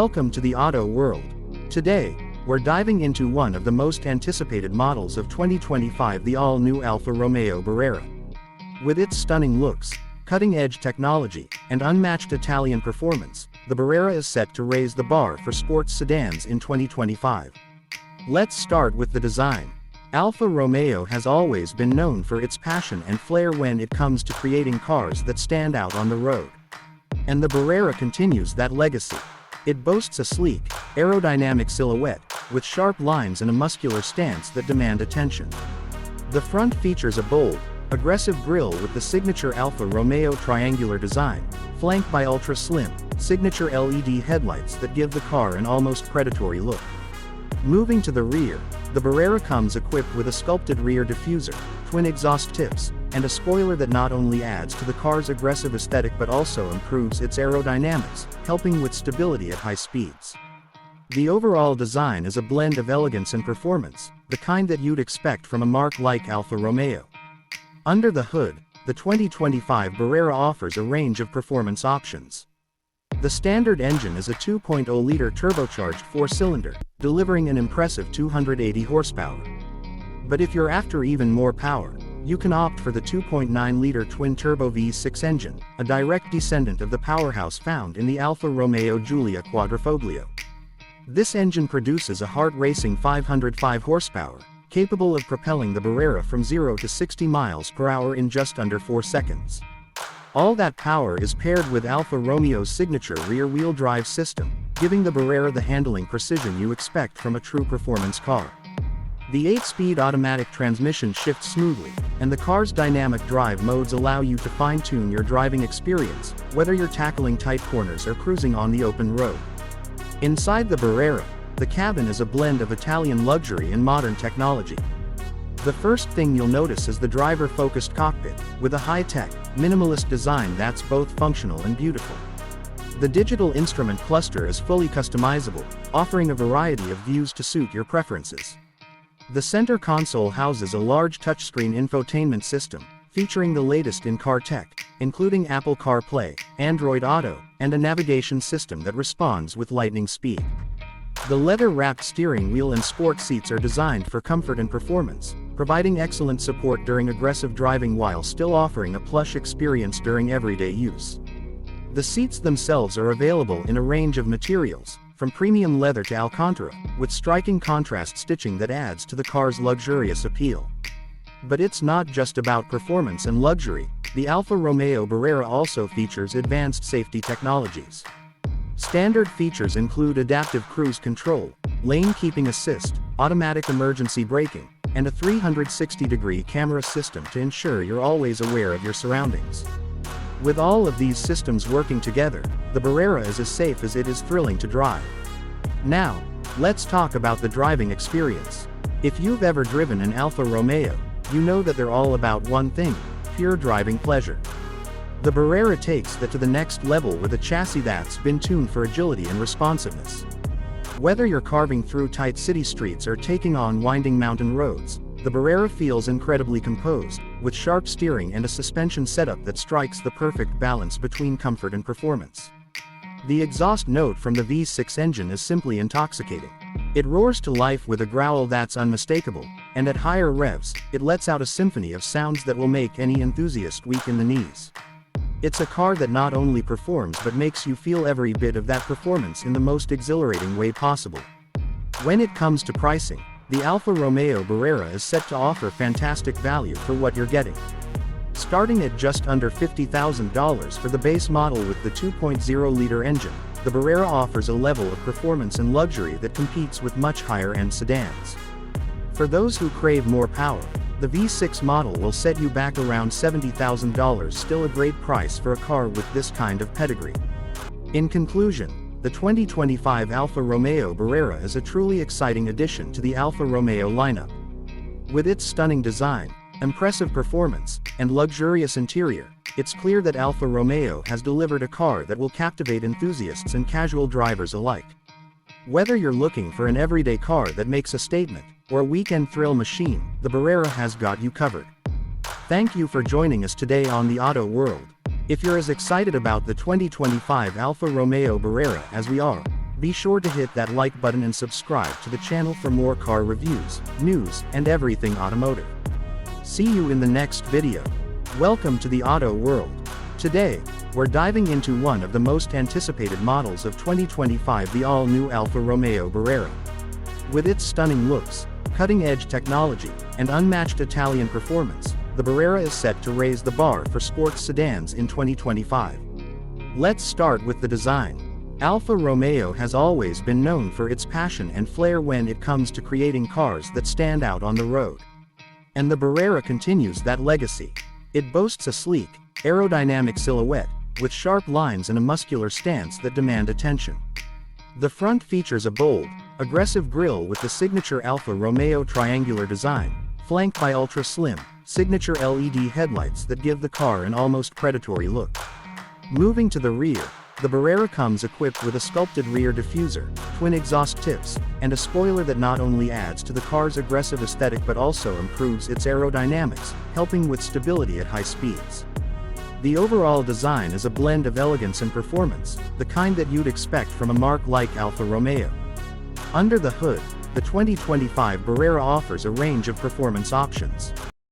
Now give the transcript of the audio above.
Welcome to the auto world. Today, we're diving into one of the most anticipated models of 2025, the all-new Alfa Romeo Barrera. With its stunning looks, cutting-edge technology, and unmatched Italian performance, the Barrera is set to raise the bar for sports sedans in 2025. Let's start with the design. Alfa Romeo has always been known for its passion and flair when it comes to creating cars that stand out on the road. And the Barrera continues that legacy. It boasts a sleek, aerodynamic silhouette, with sharp lines and a muscular stance that demand attention. The front features a bold, aggressive grille with the signature Alfa Romeo triangular design, flanked by ultra-slim, signature LED headlights that give the car an almost predatory look. Moving to the rear, the Barrera comes equipped with a sculpted rear diffuser, twin exhaust tips, and a spoiler that not only adds to the car's aggressive aesthetic but also improves its aerodynamics, helping with stability at high speeds. The overall design is a blend of elegance and performance, the kind that you'd expect from a marque like Alfa Romeo. Under the hood, the 2025 Barrera offers a range of performance options. The standard engine is a 2.0-liter turbocharged four-cylinder, delivering an impressive 280 horsepower. But if you're after even more power, you can opt for the 2.9-liter twin-turbo V6 engine, a direct descendant of the powerhouse found in the Alfa Romeo Giulia Quadrifoglio. This engine produces a heart-racing 505 horsepower, capable of propelling the Barrera from 0 to 60 miles per hour in just under 4 seconds. All that power is paired with Alfa Romeo's signature rear-wheel drive system, giving the Barrera the handling precision you expect from a true performance car. The 8-speed automatic transmission shifts smoothly, and the car's dynamic drive modes allow you to fine-tune your driving experience, whether you're tackling tight corners or cruising on the open road. Inside the Barrera, the cabin is a blend of Italian luxury and modern technology. The first thing you'll notice is the driver-focused cockpit, with a high-tech, minimalist design that's both functional and beautiful. The digital instrument cluster is fully customizable, offering a variety of views to suit your preferences. The center console houses a large touchscreen infotainment system, featuring the latest in car tech, including Apple CarPlay, Android Auto, and a navigation system that responds with lightning speed. The leather-wrapped steering wheel and sport seats are designed for comfort and performance, providing excellent support during aggressive driving while still offering a plush experience during everyday use. The seats themselves are available in a range of materials, from premium leather to Alcantara, with striking contrast stitching that adds to the car's luxurious appeal. But it's not just about performance and luxury. The Alfa Romeo Barrera also features advanced safety technologies. Standard features include adaptive cruise control, lane keeping assist, automatic emergency braking, and a 360-degree camera system to ensure you're always aware of your surroundings. With all of these systems working together, the Barrera is as safe as it is thrilling to drive. Now, let's talk about the driving experience. If you've ever driven an Alfa Romeo, you know that they're all about one thing: pure driving pleasure. The Barrera takes that to the next level with a chassis that's been tuned for agility and responsiveness. Whether you're carving through tight city streets or taking on winding mountain roads, the Barrera feels incredibly composed, with sharp steering and a suspension setup that strikes the perfect balance between comfort and performance. The exhaust note from the V6 engine is simply intoxicating. It roars to life with a growl that's unmistakable, and at higher revs, it lets out a symphony of sounds that will make any enthusiast weak in the knees. It's a car that not only performs but makes you feel every bit of that performance in the most exhilarating way possible. When it comes to pricing, the Alfa Romeo Barrera is set to offer fantastic value for what you're getting. Starting at just under $50,000 for the base model with the 2.0-liter engine, the Barrera offers a level of performance and luxury that competes with much higher-end sedans. For those who crave more power, the V6 model will set you back around $70,000, still a great price for a car with this kind of pedigree. In conclusion, the 2025 Alfa Romeo Barrera is a truly exciting addition to the Alfa Romeo lineup. With its stunning design, impressive performance, and luxurious interior, it's clear that Alfa Romeo has delivered a car that will captivate enthusiasts and casual drivers alike. Whether you're looking for an everyday car that makes a statement, or a weekend thrill machine, the Barrera has got you covered. Thank you for joining us today on the Auto World. If you're as excited about the 2025 Alfa Romeo Barrera as we are, Be sure to hit that like button and subscribe to the channel for more car reviews, news, and everything automotive. See you in the next video. Welcome to the auto world. Today, we're diving into one of the most anticipated models of 2025, the all-new Alfa Romeo Barrera. With its stunning looks, cutting-edge technology, and unmatched Italian performance, the Barrera is set to raise the bar for sports sedans in 2025. Let's start with the design. Alfa Romeo has always been known for its passion and flair when it comes to creating cars that stand out on the road. And the Barrera continues that legacy. It boasts a sleek, aerodynamic silhouette, with sharp lines and a muscular stance that demand attention. The front features a bold, aggressive grille with the signature Alfa Romeo triangular design, flanked by ultra-slim, signature LED headlights that give the car an almost predatory look. Moving to the rear, the Barrera comes equipped with a sculpted rear diffuser, twin exhaust tips, and a spoiler that not only adds to the car's aggressive aesthetic but also improves its aerodynamics, helping with stability at high speeds. The overall design is a blend of elegance and performance, the kind that you'd expect from a marque like Alfa Romeo. Under the hood, the 2025 Barrera offers a range of performance options.